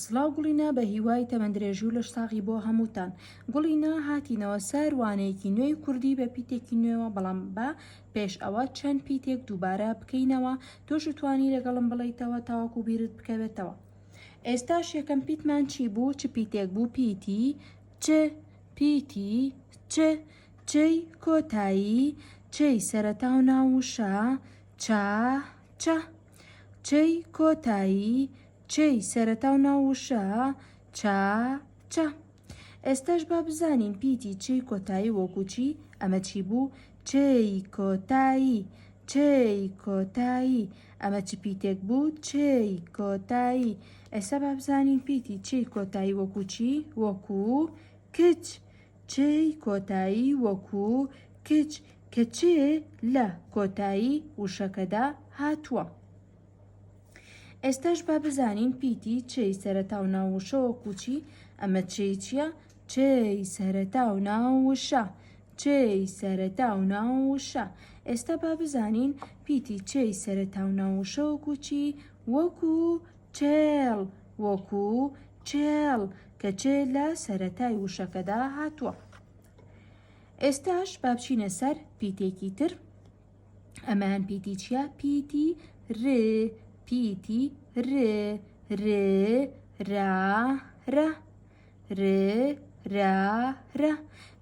سڵاو گوڵینە بە هیوای تەمەندرێژی و لە ساغی بۆ هەمووتان. گوڵینە هاتینەوە سەروانەیەکی نوێی کوردی بە پیتێکی نوێەوە، بەڵام بە پێش ئەوە چەند پیتێک دووبارە بکەینەوە تۆش توانی لەگەڵم بڵیتەوە تاواکو بیرت بکەوێتەوە. ئێستاش یەکەم پیتمان چی بوو؟ چ پیتێک بوو؟ پیتی چ، پیتی چ، چەی کۆتایی، چەی سەرەتا و ناوشە، چا چە، چەی کۆتایی، چەی سەرەتا و ناوشە، چا چە. ئێستاش با بزانین پیتی چەی کۆتایی وەکو چی؟ ئەمە چی بوو؟ چەی کۆتایی، چەی کۆتایی. ئەمە چ پیتێک بوو؟ چەی کۆتایی. ئێستا با بزانین پیتی چەی کۆتایی وەکو چی؟ وەکو کچ. چەی کۆتایی وەکو کچ، کە چێ لە کۆتایی وشەکەدا هاتووە. ئێستاش با بزانین پیتی چەی سەرەتا و ناوشە وەکو چی؟ ئەمە چەی چییە؟ چەی سەرەتا و ناوشە، چەی سەرەتا و ناوشە. ئێستا با بزانین پیتی چەی سەرەتا و ناوشە وەکو چی؟ وەکو چێڵ، وەکو چێڵ، کە چێ لە سەرەتای وشەکەدا هاتووە. ئێستاش با بچینە سەر پیتێکی تر. ئەمان پیتی چییە؟ پیتی ڕێ، پیتی ڕێ، ڕێ را رە، ڕێ را رە.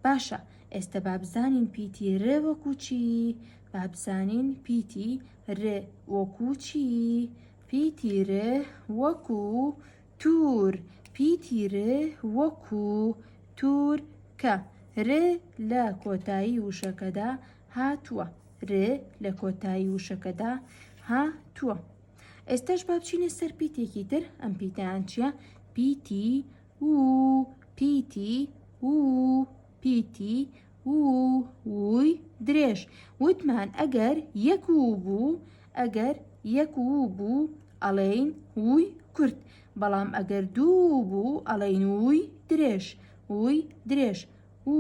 باشە، ئێستا با بزانین پیتی ڕێ وەکو چی؟ با بزانین پیتی ڕێ وەکو چی؟ پیتی ڕێ وەکو تور، پیتی ڕێ وەکو تور، کە ڕێ لە کۆتایی وشەکەدا هاتووە، ڕێ لە کۆتایی وشەکەدا هاتووە. ئێستاش با بچینە سەر پیتێکی تر. ئەم پیتیان چییە؟ پیتی و، پیتی و، پیتی و، ووی درێژ. وتمان ئەگەر یەک و بوو، ئەگەر یەک و بوو ئەڵێین ووی کورت، بەڵام ئەگەر دوو بوو ئەڵێین ووی درێژ، ووی درێژ و.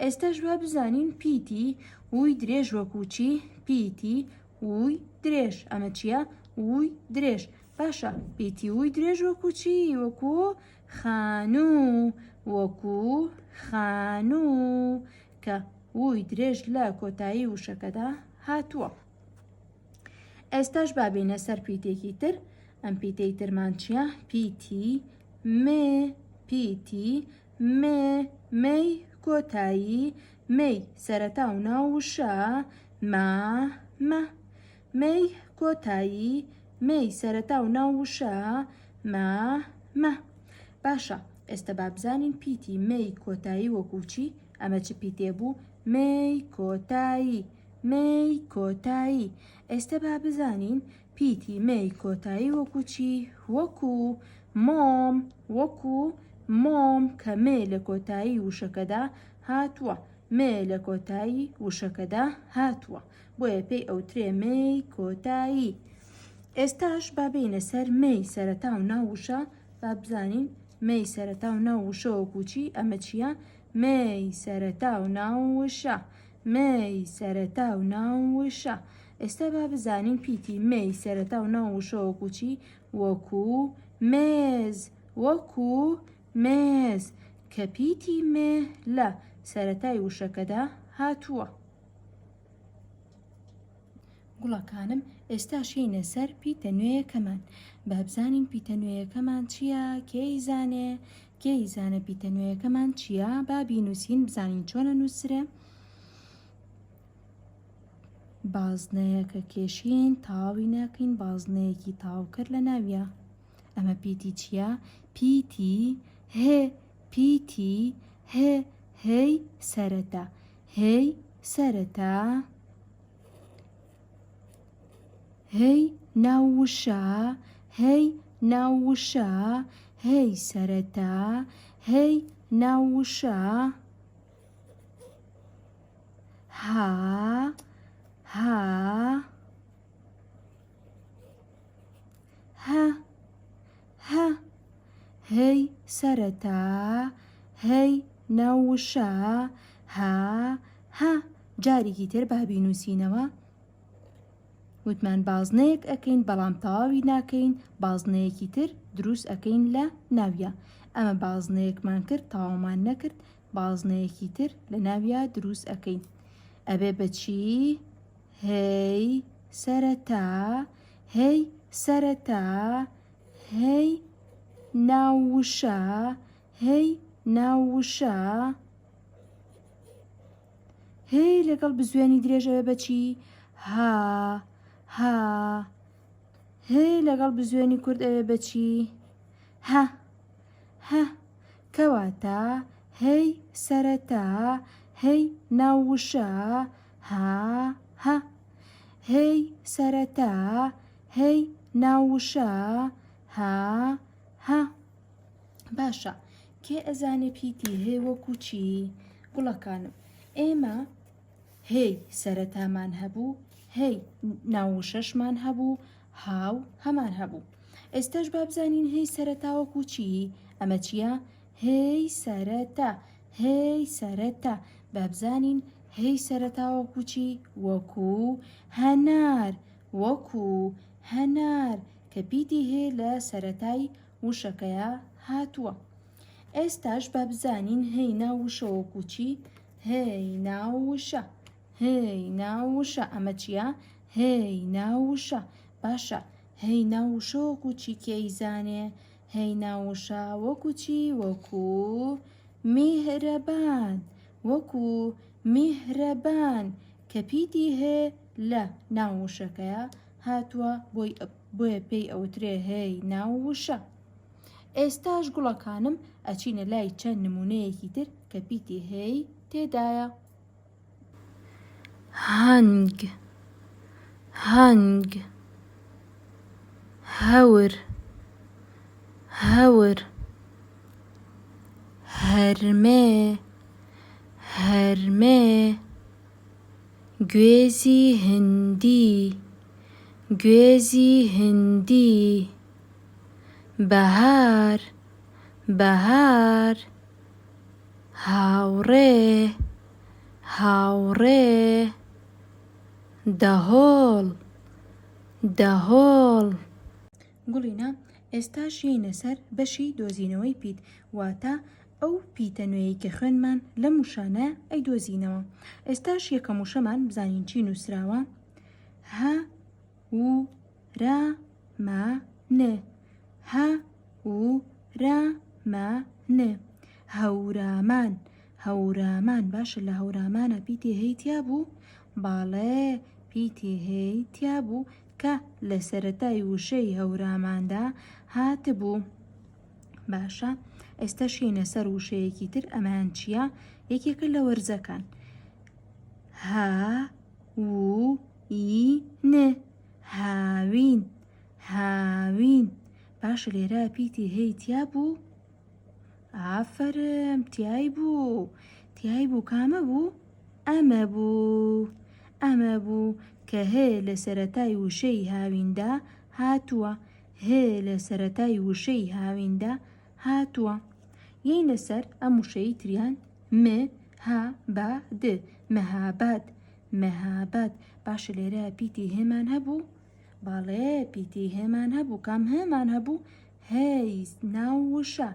ئێستاش با بزانین پیتی ووی درێژ وەکو چی؟ پیتی ووی درێژ. ئەمە چییە؟ ووی درێژ. باشە، پیتی ووی درێژ وەکو چی؟ وەکو خانوو، وەکو خانوو، کە ووی درێژ لە کۆتایی وشەکەدا هاتووە. ئێستاش با بینە سەر پیتێکی تر. ئەم پیتەی ترمان چییە؟ پیتی مێ، پیتی مێ، مەی کۆتایی، مەی سەرەتا و ناوشە، ما مە، مەی کۆتایی، مەی سەرەتا و ناوشە، ما مە. باشە، ئێستا با بزانین پیتی مەی کۆتایی وەکو چی؟ ئەمە چ پیتێ بوو؟ مەی کۆتایی، مەی کۆتایی. ئێستا با بزانین پیتی مەی کۆتایی وەکو چی؟ وەکو مۆم، وەکو مۆم، کە مێ لە کۆتایی وشەکەدا هاتووە، مێ لە کۆتایی وشەکەدا هاتووە، بۆیە پێی ئەوترێ مەی کۆتایی. ئێستاش با بینە سەر مەی سەرەتا و ناوشە. با بزانین مەی سەرەتا و ناوشە وەکو چی؟ ئەمە چییە؟ مەی سەرەتا و ناوشە، مەی سەرەتا و ناوشە. ئێستا با بزانین پیتی مەی سەرەتا و ناوشە وەکو چی؟ وەکو مێز، وەکو مێز، کە پیتی مێ لە سەرەتای وشەکەدا هاتووە. گوڵەکانم، ئێستا شینە سەر پیتە نوێیەکەمان. با بزانین پیتە نوێیەکەمان چییە؟ کێی زانێ؟ کێی زانە پیتە نوێیەکەمان چییە؟ با بینووسین بزانین چۆنە نووسرێ. بازنەیەکە کێشین تاوی ناکەین، بازنەیەکی تاوکرد لە ناویە. ئەمە پیتی چییە؟ پیتی هێ، پیتی هێ، هێی سەرەتا، هێی سەرەتا، هێی ناوشە، هێی ناوشە، هێی سەرەتا، هێی ناوشە، ها ها، ها ها، هێی سەرەتا، هێی ناوشە، ها ها. جارێکی تر با بینووسینەوە. وتمان بازنەیەک ئەەکەین بەڵام تەواوی ناکەین بازنەیەکی تر دروست ئەەکەین لە ناویە ئەمە بازنەیەکمان کرد تەواومان نەکرد بازنەیەکی تر لە ناویە دروست ئەەکەین ئەبێ بەچی هەی سەرەتا هەی سەرەتا هەی ناووشە هەی ناووشە هەی لەگەڵ بزوێنی درێژەوە بەچی ها ها هەی لەگەڵ بزوێنی کورد ئەوێ بەچی ها ها کەواتە هەی سەرەتا هەی ناووشە ها ها هەی سەرەتا هەی ناووشە ها ها باشە کێ ئەزانێ پیتی هەیە وەکو چی گوڵەکانم ئێمە هەی سەرەتامان هەبوو هەی ناووشەشمان هەبوو هاو هەمان هەبوو ئێستاش با بزانین هەی سەرەتا وەکو چی ئەمە چییە هەی سەرەتا هەی سەرەتا با بزانین هەی سەرەتا وەکو چی وەکو هەنار وەکو هەنار کە پیتی هەیە لە سەرەتای وشەکەیە هاتووە ئێستاش با بزانین هەی ناووشە وەکو چی هەی ناووشە هەی ناووشە ئەمە چییە هەی ناووشە باشە هەی ناووشە وەکو چی کێیزانێ هەی ناووشە وەکو چی وەکو میهرەبان وەکو میهرەبان کە پیتی هەیە لە ناووشەکەیە هاتووە بۆیە پێی ئەوترێ هەی ناووشە ئێستاش گوڵەکانم ئەچینە لای چەند نمونەیەکی تر کە پیتی هەی تێدایە هەنگ هەنگ هەور هەور هەرمێ هەرمێ گوێزی هندی گوێزی هندی بەهار بەهار هاوڕێ هاوڕێ دەهۆڵ دەهۆڵ گوڵینە ئێستاش یینە سەر بەشی دۆزینەوەی پیت واتە ئەو پیتە نوێی کە خوێنمان لە موشانە ئەی دۆزینەوە ئێستاش یەکەم موشەمان بزانین چی نووسراوە ها و را ما نێ ها و را ما نێ هەورامان هەورامان باشە لە هەورامانە پیتی هەی تیا بوو باڵێ پیتی هەی تیا بوو کە لە سەرەتای وشەی هەوراماندا هاتبوو باشە ئێستا شینە سەر وشەیەکی تر ئەمان چییە یەکێکە لە وەرزەکان ها و ئی نێ هاوین هاوین باشە لێرە پیتی هەی تیا بوو ئافرم تیای بوو کامە بوو ئەمە بوو ئەمە بوو کە هەیە لە سەرەتای وشەی هاویندا هاتووە هەیە لە سەرەتای وشەی هاویندا هاتووە یینە سەر ئەم وشەی تریان م ها با د مەهاباد مەهاباد باشە لێرە پیتی هێمان هەبوو باڵێ پیتی هێمان هەبوو کام هێمان هەبوو هەی ناووشە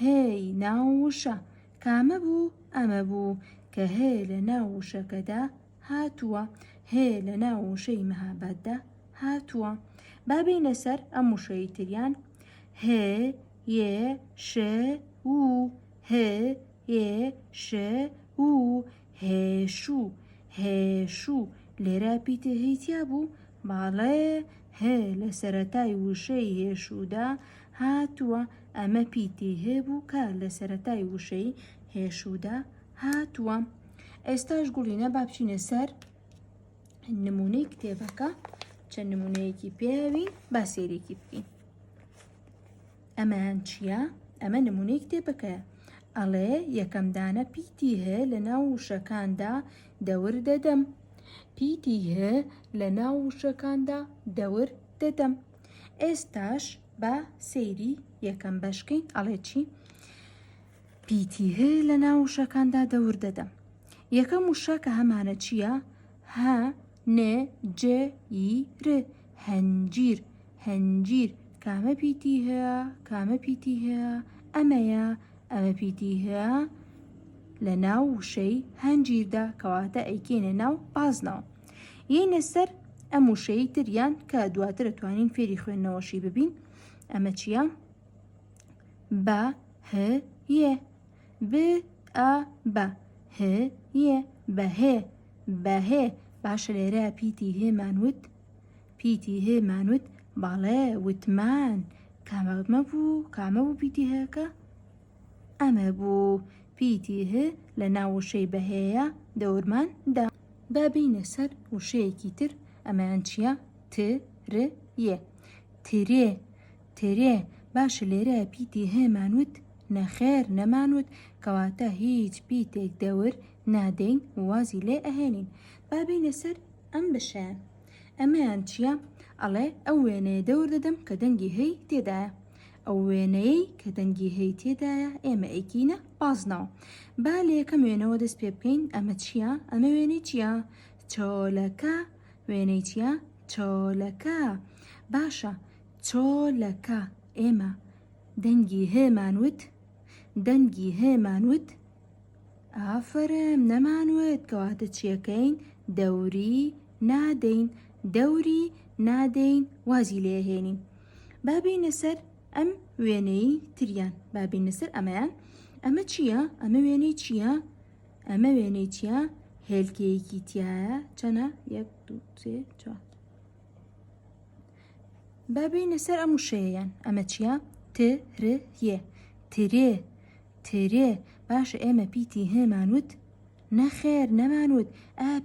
هەی ناووشە کامە بوو ئەمە بوو کە هەیە لە ناووشەکەدا هاتووە هەیە لە ناووشەی مەهاباددا هاتووە بابینە سەر ئەم وشەی تریان هێ یێ شێ و هێ یێ شێ و هێشوو هێشوو لێرە پیتە هەیتیا بوو باڵێ هەیە لە سەرەتای وشەی هێشوودا هاتووە ئەمە پیتی هەبوو کە لە سەرەتای وشەی هێشوودا هاتووە ئێستاش گوڵینە با بچینە سەر نمونەی کتێبەکە چەند نمونەیەکی پێوین با سێرێکی بکەین ئەمان چییە؟ ئەمە نمونەی کتێبەکەیە ئەڵێ یەکەم دانە پیتی هەیە لە ناو وشەکاندا دەور دەدەم پیتی هەیە لە ناو وشەکاندا دەور دەدەم ئێستاش با سەیری یەکەم بەشکەین ئەڵێ چی؟ پیتی هەیە لە ناو وشەکاندا دەور دەدەم یەکەم وشە کە هەمانە چییە؟ ها نجير هەنجیر هەنجیر کامە پیتی هەیە کامە پیتی هەیە ئەمەیە ئەمە پیتی هەیە لە ناو وشەی هەنجیردا کەواتە ئەیکێنە ناو بازنەوە یینە سەر ئەم وشەی تریان کە دواتر دەتوانین فێری خوێندنەوەشی ببین ئەمە چییە؟ بە هەیە ب ئە بە هەیە بەهێ بەهێ باشە لێرە پیتی هێمانوت پیتی هێمانوت باڵێ وتمان کامە بوو پیتی هەیەکە ئەمە بوو پیتی هێ لە ناو وشەی بەهەیە دەورمان دا با بینە سەر وشەیەکی تر ئەمەیان چییە؟ ترێ ترێ ترێ باشە لێرە پیتی هێمانوت نەخێر نەمانوت کەواتە هیچ پیتێک دەور نادەین وازی لێ ئەهێنین با بینە سەر ئەم بەشیان ئەمەیان چییە؟ ئەڵێ ئەو وێنەیە دەور دەدەم کە دەنگی هەی تێدایە ئەو وێنەیەی کە دەنگی هەی تێدایە ئێمە ئەیکینە بازنەوە با لە یەکەم وێنەوە دەست پێ بکەین ئەمە چییە؟ ئەمە وێنەی چییە؟ چۆلەکە وێنەی چییە؟ چۆلەکە باشە چۆلەکە ئێمە دەنگی هێمانوت ئافرم نەمانوت کەواتە چیەکەین دەوری نادەین وازی لێهێنین با بینە سەر ئەم وێنەی تریان با بینە سەر ئەمەیان ئەمە چییە؟ ئەمە وێنەی چییە؟ ئەمە وێنەی چییە؟ هێلکەیەکی تایە چەنە؟ 1 2 3 4 با بینە سەر ئەم وشەیەیان ئەمە چییە؟ ترێ باشە ئێمە پیتی هێمانوت نەخێر نەمانوت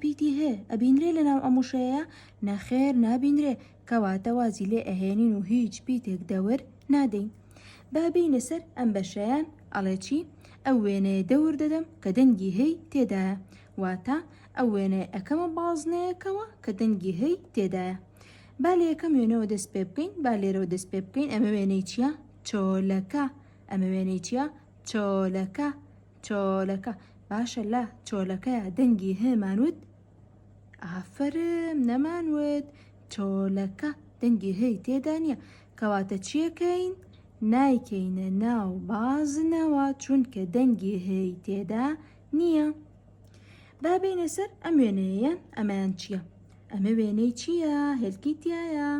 پیتی هێ ئەبینرێ لە ناو ئەم وشەیە نەخێر نابینرێ کەواتە وازی لێ ئەهێنین و هیچ پیتێک دەور نادەین با بینە سەر ئەم بەشەیان ئەڵێ چی؟ ئەو وێنەیە دەور دەدەم کە دەنگی هەی تێدایە واتە ئەو وێنەیە ئەەکەمە بازنەیەکەوە کە دەنگی هەی تێدایە با لە یەکەم وێنەوە دەست پێ بکەین با لێرەوە دەست پێ بکەین ئەمە وێنەی چییە؟ چۆلەکە ئەمە وێنەی چییە؟ چۆلەکە باشە لە چۆلەکەیە دەنگی هێمانوت ئافرم نەمانوت چۆلەکە دەنگی هەی تێدا نییە کەواتە چیەکەین؟ نایکەینە ناو بازنەوە چونکە دەنگی هەی تێدا نییە با بینە سەر ئەم وێنەیەیان ئەمەیان چییە؟ ئەمە وێنەی چییە؟ هێلکی تایە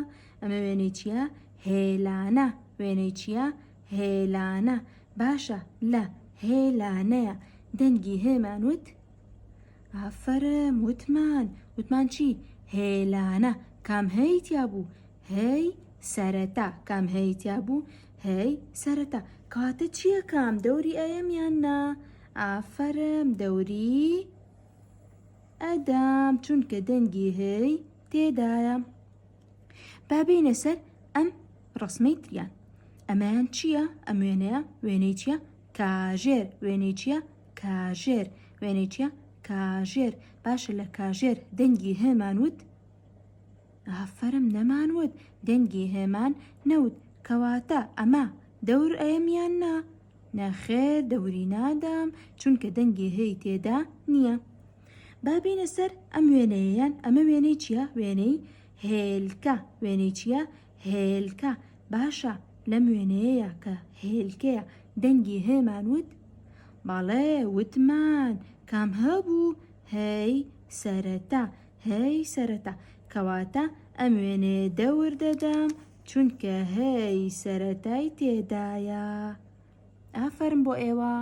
ئەمە وێنەی چییە؟ هێلانە وێنەی چییە؟ هێلانە باشە لە هێلانەیە دەنگی هێمانوت ئافرم وتمان چی؟ هێلانە کام هەی تیا بوو؟ هەی سەرەتا کام هەی تیا بوو؟ هەی سەرەتا کەواتە چییە کام دەوری ئەیەمیان نا؟ ئافرم دەوری ئەدام چونکە دەنگی هەی تێدایە با بینە سەر ئەم ڕسمەی تریان ئەمەیان چییە؟ ئەم وێنەی چییە؟ کاژێر وێنەی چییە؟ کاژێر وێنەی چییە؟ کاژێر باشە لە کاژێر دەنگی هێمانوت ئافرم نەمانوت دەنگی هێمان نەوت کەواتە ئەمە دەور ئەیەمیان نا؟ نەخێر دەوری نادام چونکە دەنگی هەی تێدا نییە با بینە سەر ئەم وێنەیەیان ئەمە وێنەی چییە؟ وێنەی هێلکە وێنەی چییە؟ هێلکە باشە لەم وێنەیەیە کە هێلکەیە دەنگی هێمانوت باڵێ وتمان کام هەبوو؟ هەی سەرەتا کەواتە ئەم وێنەیە دەور دەدەم چونکە هەی سەرەتای تێدایە ئافەرم بۆ ئێوە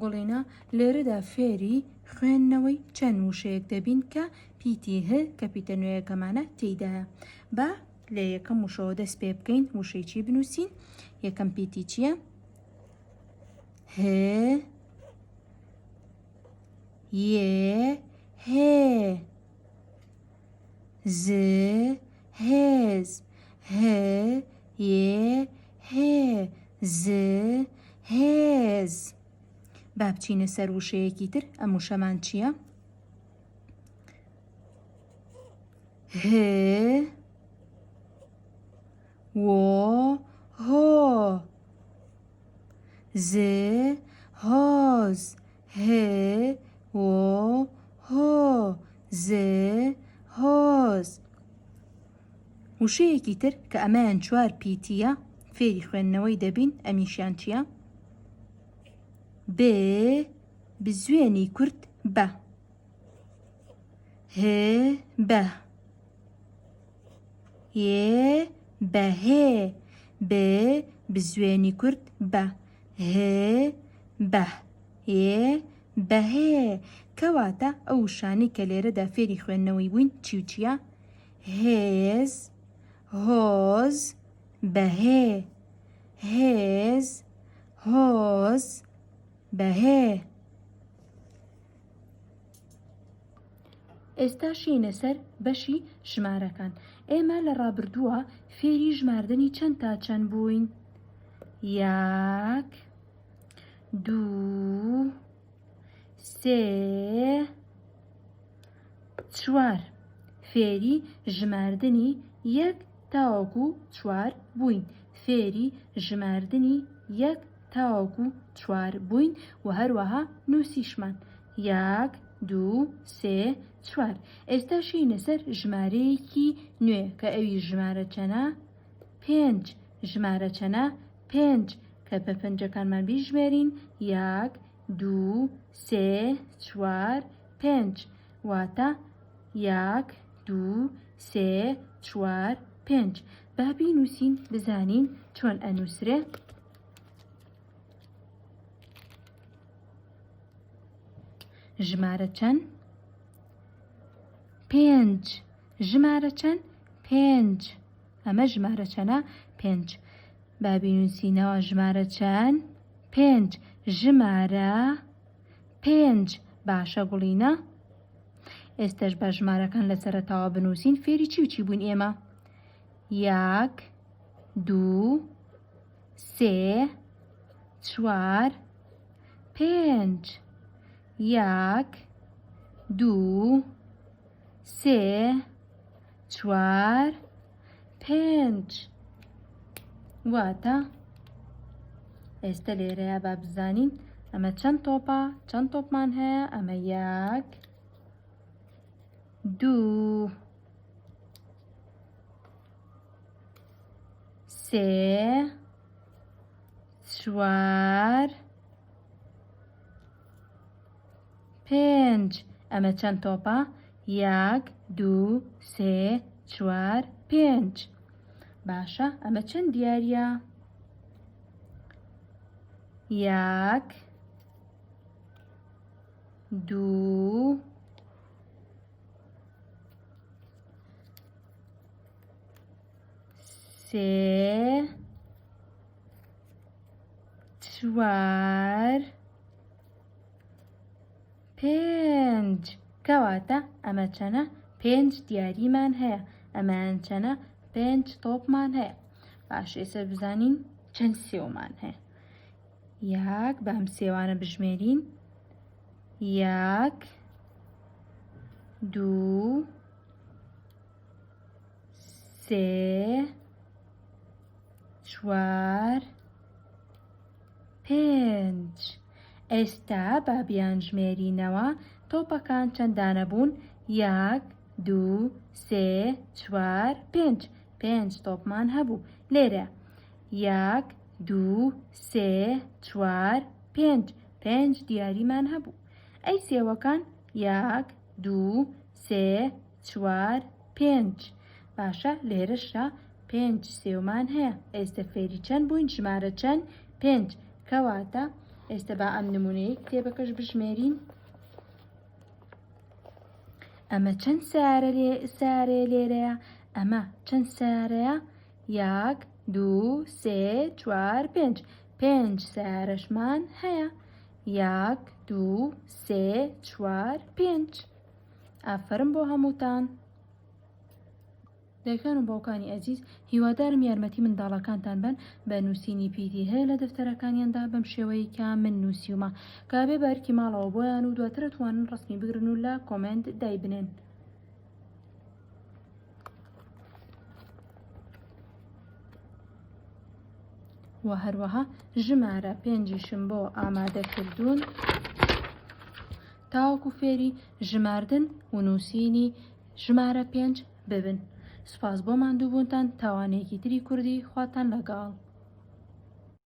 گوڵینە لێرەدا فێری خوێندنەوەی چەند وشەیەک دەبین کە پیتی هە کە پیتە نوێیەکەمانە تێیدایە با لە یەکەم وشەوە دەست پێ بکەین وشەیەکی بنووسین یەکەم پیتی چییە؟ هێ هێز هێز با بچینە سەر وشەیەکی تر ئەم وشەمان چییە؟ هۆز هۆز. وشەیەکی تر کە ئەمایان 4 پیتیە فێری خوێندنەوەی دەبین ئەمیشیان چییە؟ بزوێنی کورت بە. بە. بەهێ. بزوێنی کورت بە. بەهێ. کەواتە ئەو شانەی کە لێرەدا فێری خوێندنەوەی بووین چی و چییە؟ هێز، هۆز، بەهێ. هێز، هۆز، بەهێ. ئێستا شینە سەر بەشی ژمارەکان. ئێمە لە ڕابردووە فێری ژماردنی چەند تا چەند بووین؟ 1 2 3 4. فێری ژماردنی 1 تاوەکو 4 بووین. فێری ژماردنی 1 تاوەکو 4 بووین و هەروەها نووسیشمان 1 2 3 4. ئێستا شینە سەر ژمارەیەکی نوێ کە ئەوی ژمارە چەنە؟ 5. ژمارە چەنە؟ 5 کە بە پەنجەکانمان بیژمێرین 1 2 3 4 5 واتە 1 2 3 4 5. با بینووسین بزانین چۆن ئەنووسرێ. ژمارە چەند؟ 5. ژمارە چەند؟ 5. ئەمە ژمارە چەنە؟ 5. با بینووسینەوە ژمارە چەند؟ 5. ژمارە 5. باشە گوڵینە؟ ئێستش بە ژمارەکان لە سەرەتاوە بنووسین. فێری چی و چی بووین ئێمە؟ 1 2 3 4 5. 1 2 3 4 5. واتە ئێستا لێرەیە با بزانین ئەمە چەند تۆپە؟ چەند تۆپمان هەیە؟ ئەمە 1 2 3 4 5. ئەمە چەند تۆپە؟ 1 2 3 4 5. باشە ئەمە چەند دیاریە؟ 1 2 3 4 5. کەواتە ئەمە چەنە؟ 5 دیاریمان هەیە. ئەمان چەنە؟ 5 تۆپمان هەیە. باش ئێستا بزانین چەند سێومان هەیە. 1 بەم سێوانە بژمێرین 1 2 3 4 5. ئێستا با بیانژمێرینەوە تۆپەکان چەندانە بوون؟ 1 2 3 4 5. 5 تۆپمان هەبوو. لێرە 1 2 3 4 5. 5 دیاریمان هەبوو. ئەی سێوەکان 1 2 3 4 5. باشە لێرەشە 5 سێومان هەیە. ئێستا فێری چەند بووین؟ ژمارە چەند؟ 5. کەواتە ئێستا با ئەم نمونەیە کتێبەکەش بژمێرین. ئەمە چەند سارەیە لێرەیە؟ ئەمە چەند سارەیە؟ 1 2 3 4 5. 5 سارەشمان هەیە. 1 2 3 4 5. ئافەرم بۆ هەمووتان. دایکان و باوکانی ئەزیز، هیوادارم یارمەتی منداڵەکانتان بن بە نووسینی پیتی هەیە لە دەفتەرەکانیاندا بەم شێوەیە کە من نووسیومە کابێ بارکی ماڵەوە بۆیان و دواتر توانن ڕستمی بگرن و لە کۆمنت دایبنێن. و هەروەها ژمارە 5شم بۆ ئامادەکردوون تاوەکو فێری ژماردن و نووسینی ژمارە 5 ببن. سوپاس بۆ ماندووبوونتان. تاوانێکی تری کوردی خواتان لەگەڵ.